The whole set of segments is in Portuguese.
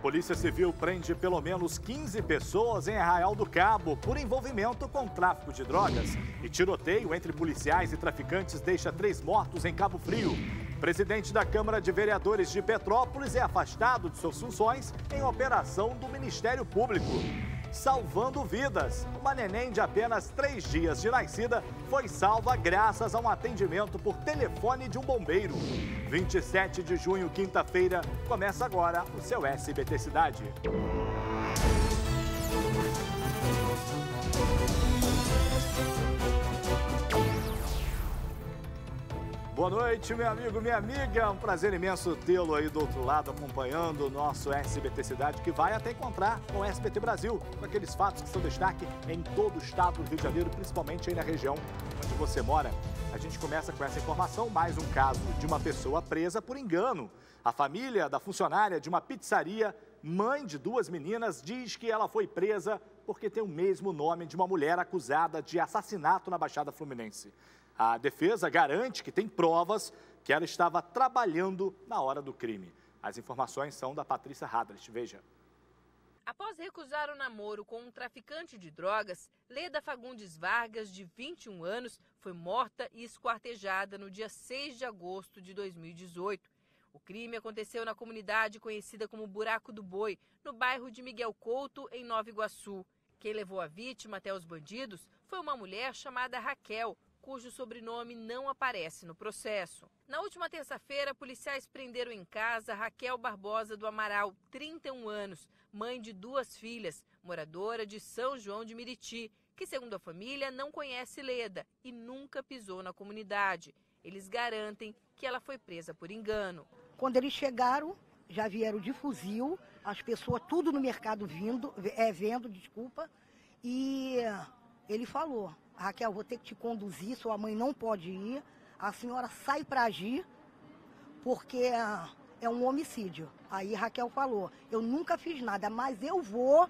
Polícia Civil prende pelo menos 15 pessoas em Arraial do Cabo por envolvimento com tráfico de drogas. E tiroteio entre policiais e traficantes deixa 3 mortos em Cabo Frio. Presidente da Câmara de Vereadores de Petrópolis é afastado de suas funções em operação do Ministério Público. Salvando vidas. Uma neném de apenas 3 dias de nascida foi salva graças a um atendimento por telefone de um bombeiro. 27 de junho, quinta-feira, começa agora o seu SBT Cidade. Boa noite, meu amigo, minha amiga. É um prazer imenso tê-lo aí do outro lado acompanhando o nosso SBT Cidade, que vai até encontrar com o SBT Brasil, com aqueles fatos que são destaque em todo o estado do Rio de Janeiro, principalmente aí na região onde você mora. A gente começa com essa informação, mais um caso de uma pessoa presa por engano. A família da funcionária de uma pizzaria, mãe de 2 meninas, diz que ela foi presa porque tem o mesmo nome de uma mulher acusada de assassinato na Baixada Fluminense. A defesa garante que tem provas que ela estava trabalhando na hora do crime. As informações são da Patrícia Hadrich. Veja. Após recusar o namoro com um traficante de drogas, Leda Fagundes Vargas, de 21 anos, foi morta e esquartejada no dia 6 de agosto de 2018. O crime aconteceu na comunidade conhecida como Buraco do Boi, no bairro de Miguel Couto, em Nova Iguaçu. Quem levou a vítima até os bandidos foi uma mulher chamada Raquel, cujo sobrenome não aparece no processo. Na última terça-feira, policiais prenderam em casa Raquel Barbosa do Amaral, 31 anos, mãe de 2 filhas, moradora de São João de Miriti, que, segundo a família, não conhece Leda e nunca pisou na comunidade. Eles garantem que ela foi presa por engano. Quando eles chegaram, já vieram de fuzil, as pessoas tudo no mercado vendo, e ele falou: Raquel, vou ter que te conduzir, sua mãe não pode ir, a senhora sai para agir, porque é um homicídio. Aí Raquel falou: eu nunca fiz nada, mas eu vou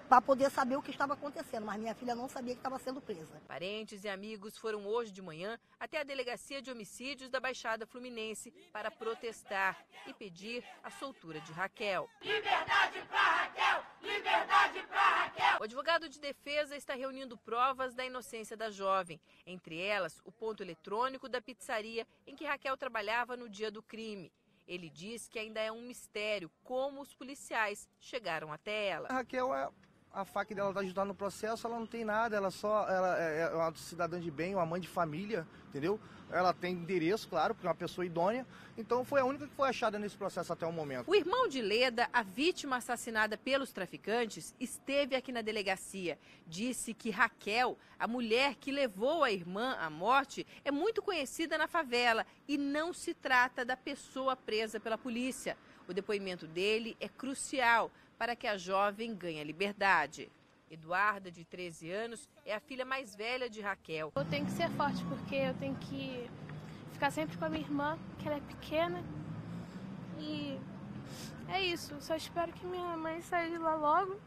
para poder saber o que estava acontecendo, mas minha filha não sabia que estava sendo presa. Parentes e amigos foram hoje de manhã até a Delegacia de Homicídios da Baixada Fluminense para protestar e pedir a soltura de Raquel. Liberdade para Raquel! Liberdade para Raquel! O advogado de defesa está reunindo provas da inocência da jovem, entre elas o ponto eletrônico da pizzaria em que Raquel trabalhava no dia do crime. Ele diz que ainda é um mistério como os policiais chegaram até ela. A Raquel, a faca dela está ajudando no processo, ela não tem nada, ela é uma cidadã de bem, uma mãe de família, entendeu? Ela tem endereço, claro, porque é uma pessoa idônea, então foi a única que foi achada nesse processo até o momento. O irmão de Leda, a vítima assassinada pelos traficantes, esteve aqui na delegacia. Disse que Raquel, a mulher que levou a irmã à morte, é muito conhecida na favela e não se trata da pessoa presa pela polícia. O depoimento dele é crucial para que a jovem ganhe a liberdade. Eduarda, de 13 anos, é a filha mais velha de Raquel. Eu tenho que ser forte porque eu tenho que ficar sempre com a minha irmã, que ela é pequena. E é isso, só espero que minha mãe saia de lá logo,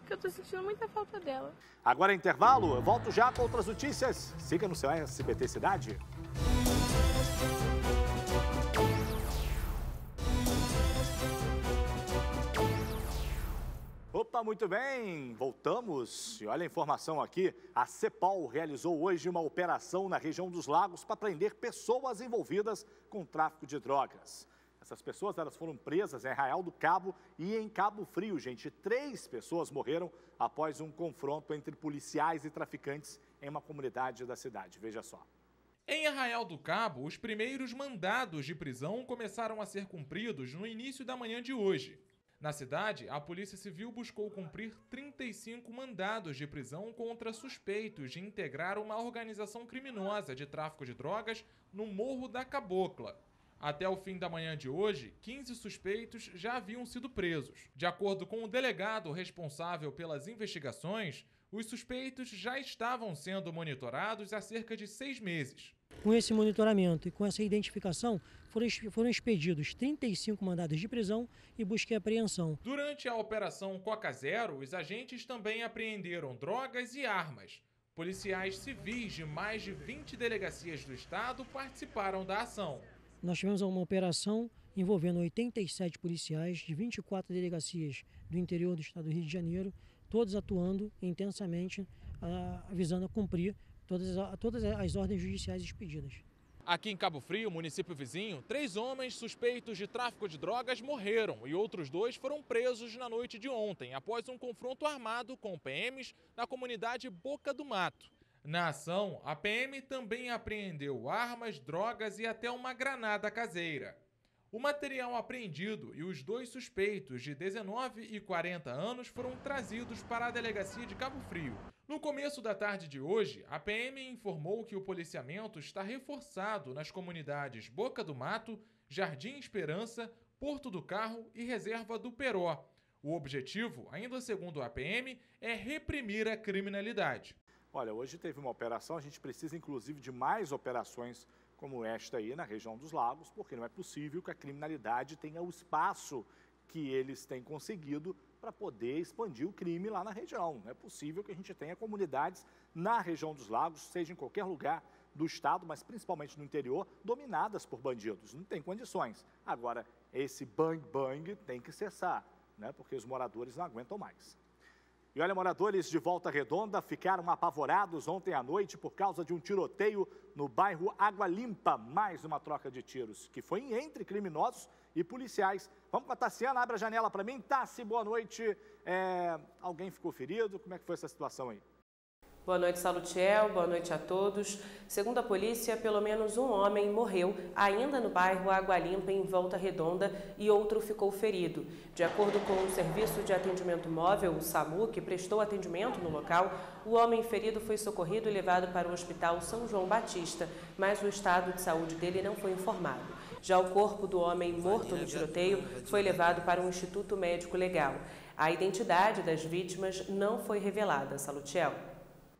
porque eu tô sentindo muita falta dela. Agora é intervalo, eu volto já com outras notícias. Siga no seu SBT Cidade. Opa, muito bem, voltamos. E olha a informação aqui, a CEPOL realizou hoje uma operação na região dos Lagos para prender pessoas envolvidas com tráfico de drogas. Essas pessoas elas foram presas em Arraial do Cabo e em Cabo Frio, gente. 3 pessoas morreram após um confronto entre policiais e traficantes em uma comunidade da cidade. Veja só. Em Arraial do Cabo, os primeiros mandados de prisão começaram a ser cumpridos no início da manhã de hoje. Na cidade, a Polícia Civil buscou cumprir 35 mandados de prisão contra suspeitos de integrar uma organização criminosa de tráfico de drogas no Morro da Cabocla. Até o fim da manhã de hoje, 15 suspeitos já haviam sido presos. De acordo com o delegado responsável pelas investigações, os suspeitos já estavam sendo monitorados há cerca de 6 meses. Com esse monitoramento e com essa identificação, foram expedidos 35 mandados de prisão e busca e apreensão. Durante a Operação Coca Zero, os agentes também apreenderam drogas e armas. Policiais civis de mais de 20 delegacias do estado participaram da ação. Nós tivemos uma operação envolvendo 87 policiais de 24 delegacias do interior do estado do Rio de Janeiro, todos atuando intensamente, visando a cumprir todas as ordens judiciais expedidas. Aqui em Cabo Frio, município vizinho, 3 homens suspeitos de tráfico de drogas morreram e outros 2 foram presos na noite de ontem, após um confronto armado com PMs na comunidade Boca do Mato. Na ação, a PM também apreendeu armas, drogas e até uma granada caseira. O material apreendido e os 2 suspeitos de 19 e 40 anos foram trazidos para a delegacia de Cabo Frio. No começo da tarde de hoje, a PM informou que o policiamento está reforçado nas comunidades Boca do Mato, Jardim Esperança, Porto do Carro e Reserva do Peró. O objetivo, ainda segundo a PM, é reprimir a criminalidade. Olha, hoje teve uma operação, a gente precisa inclusive de mais operações como esta aí na região dos Lagos, porque não é possível que a criminalidade tenha o espaço que eles têm conseguido para poder expandir o crime lá na região. Não é possível que a gente tenha comunidades na região dos Lagos, seja em qualquer lugar do estado, mas principalmente no interior, dominadas por bandidos. Não tem condições. Agora, esse bang-bang tem que cessar, né? Porque os moradores não aguentam mais. E olha, moradores de Volta Redonda ficaram apavorados ontem à noite por causa de um tiroteio no bairro Água Limpa. Mais uma troca de tiros, que foi entre criminosos e policiais. Vamos com a Tassiana, abre a janela para mim. Tassi, boa noite. Alguém ficou ferido? Como é que foi essa situação aí? Boa noite, Salutiel. Boa noite a todos. Segundo a polícia, pelo menos um homem morreu ainda no bairro Água Limpa, em Volta Redonda, e outro ficou ferido. De acordo com o Serviço de Atendimento Móvel, o SAMU, que prestou atendimento no local, o homem ferido foi socorrido e levado para o Hospital São João Batista, mas o estado de saúde dele não foi informado. Já o corpo do homem morto no tiroteio foi levado para um Instituto Médico Legal. A identidade das vítimas não foi revelada, Salutiel.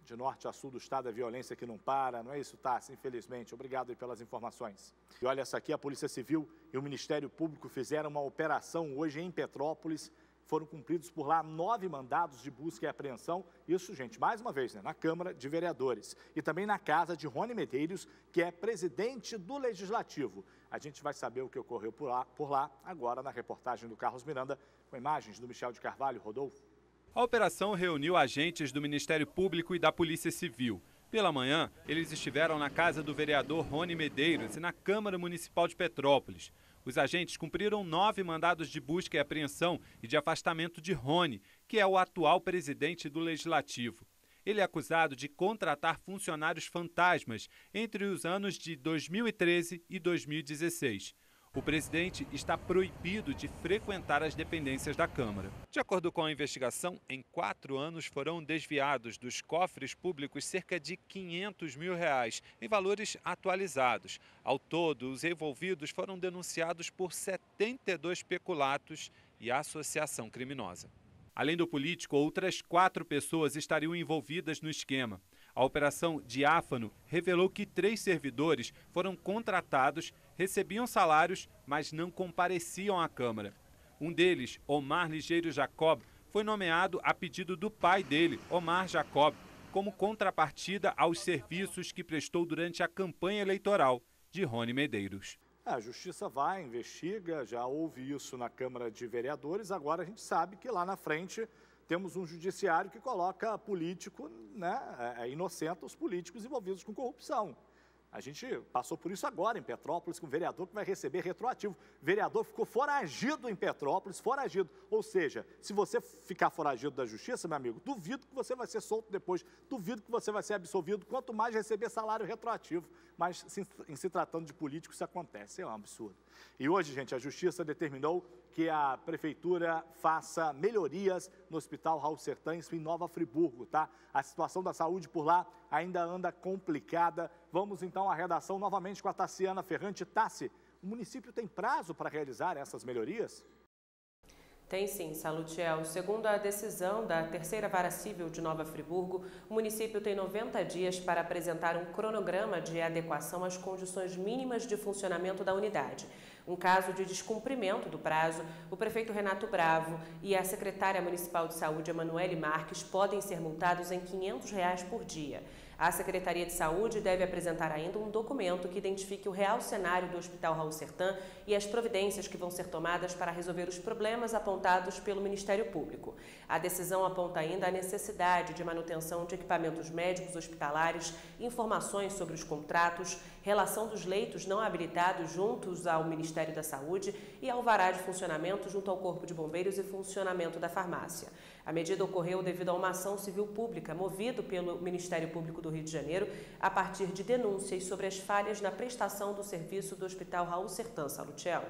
De norte a sul do estado, a violência que não para, não é isso, Tassi? Infelizmente. Obrigado aí pelas informações. E olha, essa aqui, a Polícia Civil e o Ministério Público fizeram uma operação hoje em Petrópolis. Foram cumpridos por lá 9 mandados de busca e apreensão. Isso, gente, mais uma vez, né, na Câmara de Vereadores. E também na casa de Rony Medeiros, que é presidente do Legislativo. A gente vai saber o que ocorreu por lá agora na reportagem do Carlos Miranda, com imagens do Michel de Carvalho. Rodolfo. A operação reuniu agentes do Ministério Público e da Polícia Civil. Pela manhã, eles estiveram na casa do vereador Rony Medeiros e na Câmara Municipal de Petrópolis. Os agentes cumpriram 9 mandados de busca e apreensão e de afastamento de Rony, que é o atual presidente do Legislativo. Ele é acusado de contratar funcionários fantasmas entre os anos de 2013 e 2016. O presidente está proibido de frequentar as dependências da Câmara. De acordo com a investigação, em 4 anos foram desviados dos cofres públicos cerca de R$500 mil em valores atualizados. Ao todo, os envolvidos foram denunciados por 72 peculatos e associação criminosa. Além do político, outras 4 pessoas estariam envolvidas no esquema. A Operação Diáfano revelou que 3 servidores foram contratados, recebiam salários, mas não compareciam à Câmara. Um deles, Omar Ligeiro Jacob, foi nomeado a pedido do pai dele, Omar Jacob, como contrapartida aos serviços que prestou durante a campanha eleitoral de Rony Medeiros. A Justiça vai, investiga, já houve isso na Câmara de Vereadores, agora a gente sabe que lá na frente temos um judiciário que coloca político, né, inocenta os políticos envolvidos com corrupção. A gente passou por isso agora em Petrópolis, com o vereador que vai receber retroativo. O vereador ficou foragido em Petrópolis, foragido. Ou seja, se você ficar foragido da justiça, meu amigo, duvido que você vai ser solto depois, duvido que você vai ser absolvido, quanto mais receber salário retroativo. Mas em se tratando de político, isso acontece, é um absurdo. E hoje, gente, a justiça determinou que a prefeitura faça melhorias no Hospital Raul Sertães, em Nova Friburgo, tá? A situação da saúde por lá ainda anda complicada. Vamos então à redação novamente com a Tassiana Ferrante. Tassi, o município tem prazo para realizar essas melhorias? Tem sim, Salutiel. Segundo a decisão da Terceira Vara Civil de Nova Friburgo, o município tem 90 dias para apresentar um cronograma de adequação às condições mínimas de funcionamento da unidade. Um caso de descumprimento do prazo, o prefeito Renato Bravo e a secretária municipal de saúde, Emanuele Marques, podem ser multados em R$500 por dia. A Secretaria de Saúde deve apresentar ainda um documento que identifique o real cenário do Hospital Raul Sertã e as providências que vão ser tomadas para resolver os problemas apontados pelo Ministério Público. A decisão aponta ainda a necessidade de manutenção de equipamentos médicos hospitalares, informações sobre os contratos, relação dos leitos não habilitados juntos ao Ministério da Saúde e alvará de funcionamento junto ao Corpo de Bombeiros e funcionamento da farmácia. A medida ocorreu devido a uma ação civil pública movida pelo Ministério Público do Rio de Janeiro a partir de denúncias sobre as falhas na prestação do serviço do Hospital Raul Sertã, Salutiel.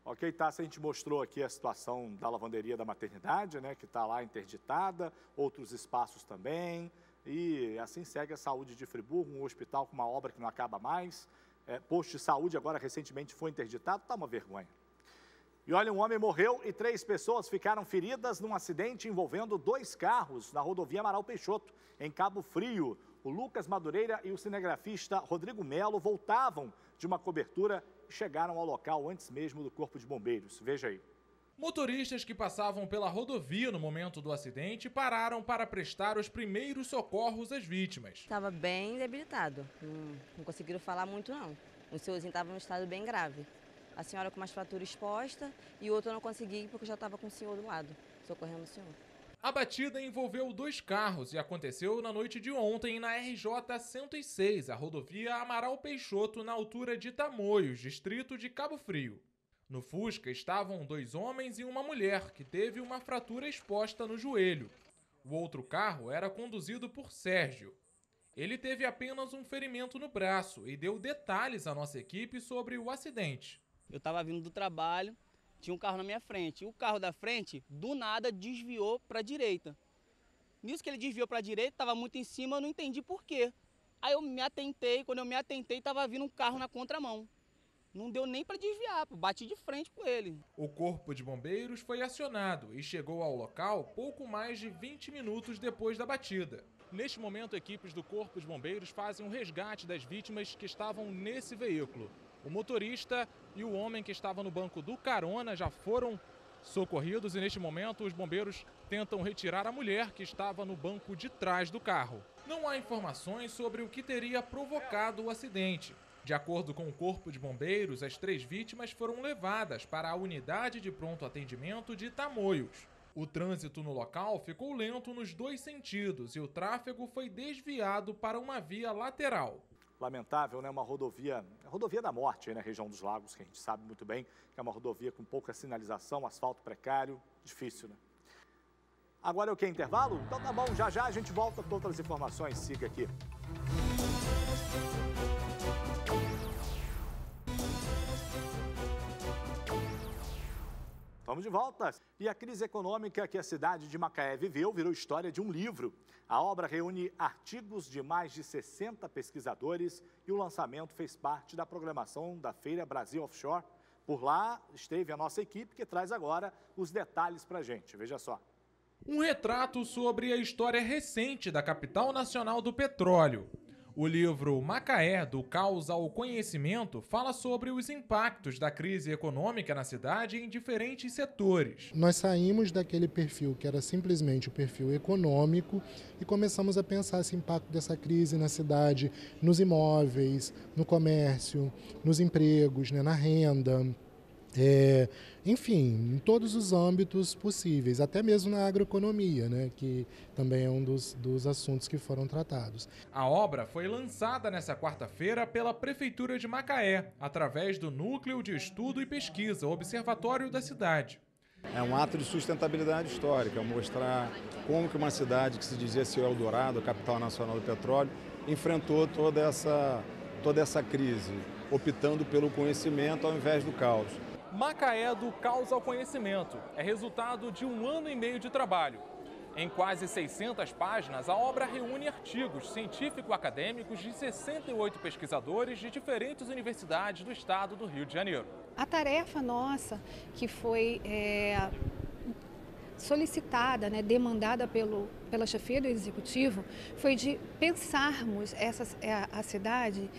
Ok, Tássia, a gente mostrou aqui a situação da lavanderia da maternidade, né, que está lá interditada, outros espaços também, e assim segue a saúde de Friburgo, um hospital com uma obra que não acaba mais, posto de saúde agora recentemente foi interditado, está uma vergonha. E olha, um homem morreu e 3 pessoas ficaram feridas num acidente envolvendo 2 carros na rodovia Amaral Peixoto, em Cabo Frio. O Lucas Madureira e o cinegrafista Rodrigo Melo voltavam de uma cobertura e chegaram ao local antes mesmo do Corpo de Bombeiros. Veja aí. Motoristas que passavam pela rodovia no momento do acidente pararam para prestar os primeiros socorros às vítimas. Estava bem debilitado, não conseguiram falar muito não. O senhorzinho estava em um estado bem grave. A senhora com umas fraturas expostas e o outro eu não consegui porque já estava com o senhor do lado, socorrendo o senhor. A batida envolveu 2 carros e aconteceu na noite de ontem na RJ-106, a rodovia Amaral Peixoto, na altura de Tamoios, distrito de Cabo Frio. No Fusca estavam 2 homens e uma mulher, que teve uma fratura exposta no joelho. O outro carro era conduzido por Sérgio. Ele teve apenas um ferimento no braço e deu detalhes à nossa equipe sobre o acidente. Eu estava vindo do trabalho, tinha um carro na minha frente. O carro da frente, do nada, desviou para a direita. Nisso que ele desviou para a direita, estava muito em cima, eu não entendi por quê. Aí eu me atentei, quando eu me atentei, estava vindo um carro na contramão. Não deu nem para desviar, bati de frente com ele. O Corpo de Bombeiros foi acionado e chegou ao local pouco mais de 20 minutos depois da batida. Neste momento, equipes do Corpo de Bombeiros fazem um resgate das vítimas que estavam nesse veículo. O motorista e o homem que estava no banco do carona já foram socorridos e neste momento os bombeiros tentam retirar a mulher que estava no banco de trás do carro. Não há informações sobre o que teria provocado o acidente. De acordo com o Corpo de Bombeiros, as 3 vítimas foram levadas para a unidade de pronto atendimento de Tamoios. O trânsito no local ficou lento nos 2 sentidos e o tráfego foi desviado para uma via lateral. Lamentável, né? Uma rodovia da morte aí na região dos Lagos, que a gente sabe muito bem que é uma rodovia com pouca sinalização, asfalto precário, difícil, né? Agora é o que? Intervalo? Então tá bom, já já a gente volta com outras informações, siga aqui. Estamos de volta. E a crise econômica que a cidade de Macaé viveu virou história de um livro. A obra reúne artigos de mais de 60 pesquisadores e o lançamento fez parte da programação da Feira Brasil Offshore. Por lá esteve a nossa equipe que traz agora os detalhes para a gente. Veja só. Um retrato sobre a história recente da capital nacional do petróleo. O livro Macaé, do Caos ao Conhecimento, fala sobre os impactos da crise econômica na cidade em diferentes setores. Nós saímos daquele perfil que era simplesmente o perfil econômico e começamos a pensar esse impacto dessa crise na cidade, nos imóveis, no comércio, nos empregos, né, na renda. Enfim, em todos os âmbitos possíveis, até mesmo na agroeconomia, né, que também é um dos assuntos que foram tratados. A obra foi lançada nesta quarta-feira pela Prefeitura de Macaé, através do Núcleo de Estudo e Pesquisa, Observatório da Cidade. É um ato de sustentabilidade histórica, mostrar como que uma cidade que se dizia ser o Eldorado, a capital nacional do petróleo, enfrentou toda essa crise, optando pelo conhecimento ao invés do caos. Macaé, do Caos ao Conhecimento, é resultado de 1 ano e meio de trabalho. Em quase 600 páginas, a obra reúne artigos científico-acadêmicos de 68 pesquisadores de diferentes universidades do estado do Rio de Janeiro. A tarefa nossa, que foi solicitada, né, demandada pela chefia do Executivo, foi de pensarmos a cidade,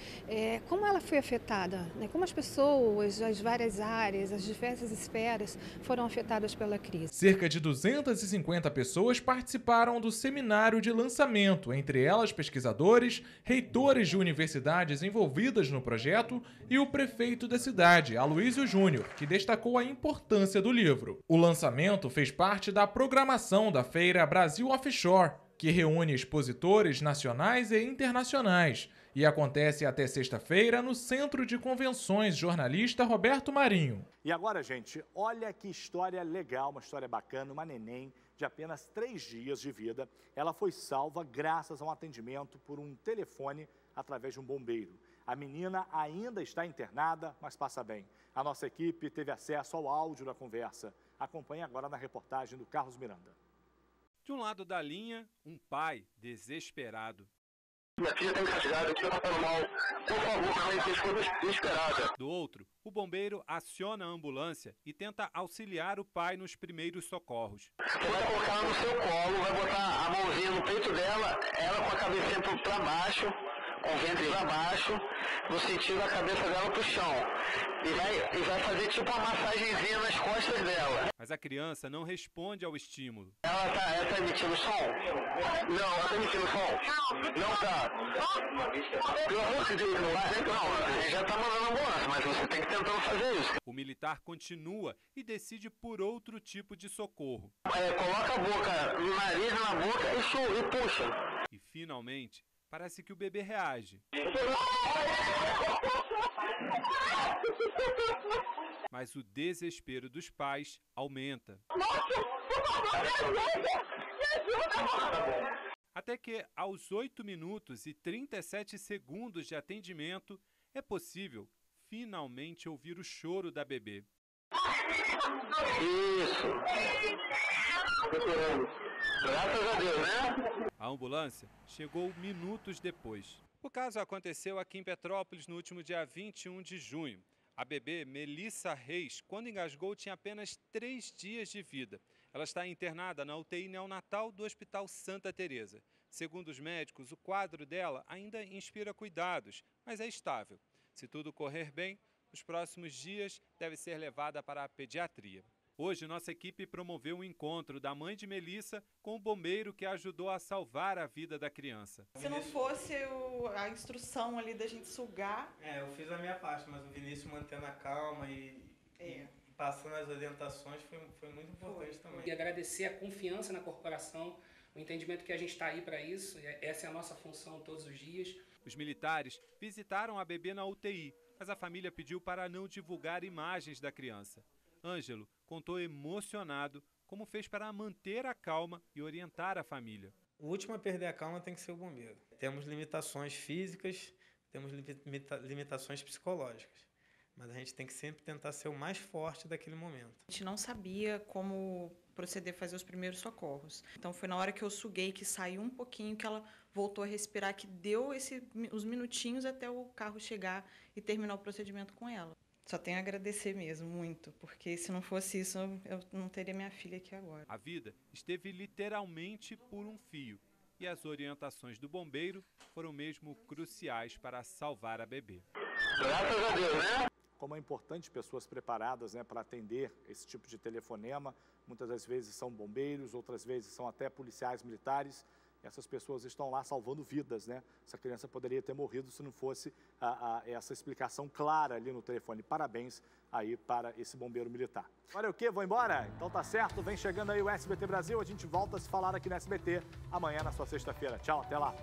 como ela foi afetada, né, como as pessoas, as várias áreas, as diversas esferas foram afetadas pela crise. Cerca de 250 pessoas participaram do seminário de lançamento, entre elas pesquisadores, reitores de universidades envolvidas no projeto e o prefeito da cidade, Aloysio Júnior, que destacou a importância do livro. O lançamento fez parte da programação da Feira Brasil Offshore, que reúne expositores nacionais e internacionais, e acontece até sexta-feira no Centro de Convenções Jornalista Roberto Marinho. E agora, gente, olha que história legal, uma história bacana, uma neném de apenas 3 dias de vida. Ela foi salva graças a um atendimento por um telefone através de um bombeiro. A menina ainda está internada, mas passa bem. A nossa equipe teve acesso ao áudio da conversa. Acompanhe agora na reportagem do Carlos Miranda. De um lado da linha, um pai desesperado. Minha filha está engasgada, minha filha está passando mal. Por favor, minha filha ficou desesperada. Do outro, o bombeiro aciona a ambulância e tenta auxiliar o pai nos primeiros socorros. Você vai colocar ela no seu colo, vai botar a mãozinha no peito dela, ela com a cabecinha para baixo, com o ventre para baixo, no sentido da cabeça dela para o chão. E vai fazer tipo uma massagenzinha nas costas dela. Mas a criança não responde ao estímulo. Ela tá emitindo som? Não, ela está emitindo som? Não tá. Pelo amor de Deus, não, a gente já está mandando ambulância, mas você tem que tentar fazer isso. O militar continua e decide por outro tipo de socorro. Coloca a boca no nariz, na boca e puxa. E finalmente, parece que o bebê reage. Mas o desespero dos pais aumenta. Até que, aos 8 minutos e 37 segundos de atendimento, é possível finalmente ouvir o choro da bebê. Isso. Graças a Deus, né? A ambulância chegou minutos depois. O caso aconteceu aqui em Petrópolis no último dia 21 de junho. A bebê Melissa Reis, quando engasgou, tinha apenas 3 dias de vida. Ela está internada na UTI neonatal do Hospital Santa Teresa. Segundo os médicos, o quadro dela ainda inspira cuidados, mas é estável. Se tudo correr bem, nos próximos dias deve ser levada para a pediatria. Hoje, nossa equipe promoveu um encontro da mãe de Melissa com o bombeiro que ajudou a salvar a vida da criança. Se não fosse a instrução ali da gente sugar... eu fiz a minha parte, mas o Vinícius mantendo a calma e passando as orientações foi muito importante também. E agradecer a confiança na corporação, o entendimento que a gente está aí para isso, essa é a nossa função todos os dias. Os militares visitaram a bebê na UTI, mas a família pediu para não divulgar imagens da criança. Ângelo contou emocionado como fez para manter a calma e orientar a família. O último a perder a calma tem que ser o bombeiro. Temos limitações físicas, temos limitações psicológicas, mas a gente tem que sempre tentar ser o mais forte daquele momento. A gente não sabia como proceder a fazer os primeiros socorros. Então foi na hora que eu suguei, que saiu um pouquinho, que ela voltou a respirar, que deu os minutinhos até o carro chegar e terminar o procedimento com ela. Só tenho a agradecer mesmo, muito, porque se não fosse isso, eu não teria minha filha aqui agora. A vida esteve literalmente por um fio e as orientações do bombeiro foram mesmo cruciais para salvar a bebê. Graças a Deus, né? Como é importante pessoas preparadas, né, para atender esse tipo de telefonema. Muitas das vezes são bombeiros, outras vezes são até policiais militares. Essas pessoas estão lá salvando vidas, né? Essa criança poderia ter morrido se não fosse essa explicação clara ali no telefone. Parabéns aí para esse bombeiro militar. Olha o quê? Vou embora? Então tá certo, vem chegando aí o SBT Brasil. A gente volta a se falar aqui no SBT amanhã na sua sexta-feira. Tchau, até lá.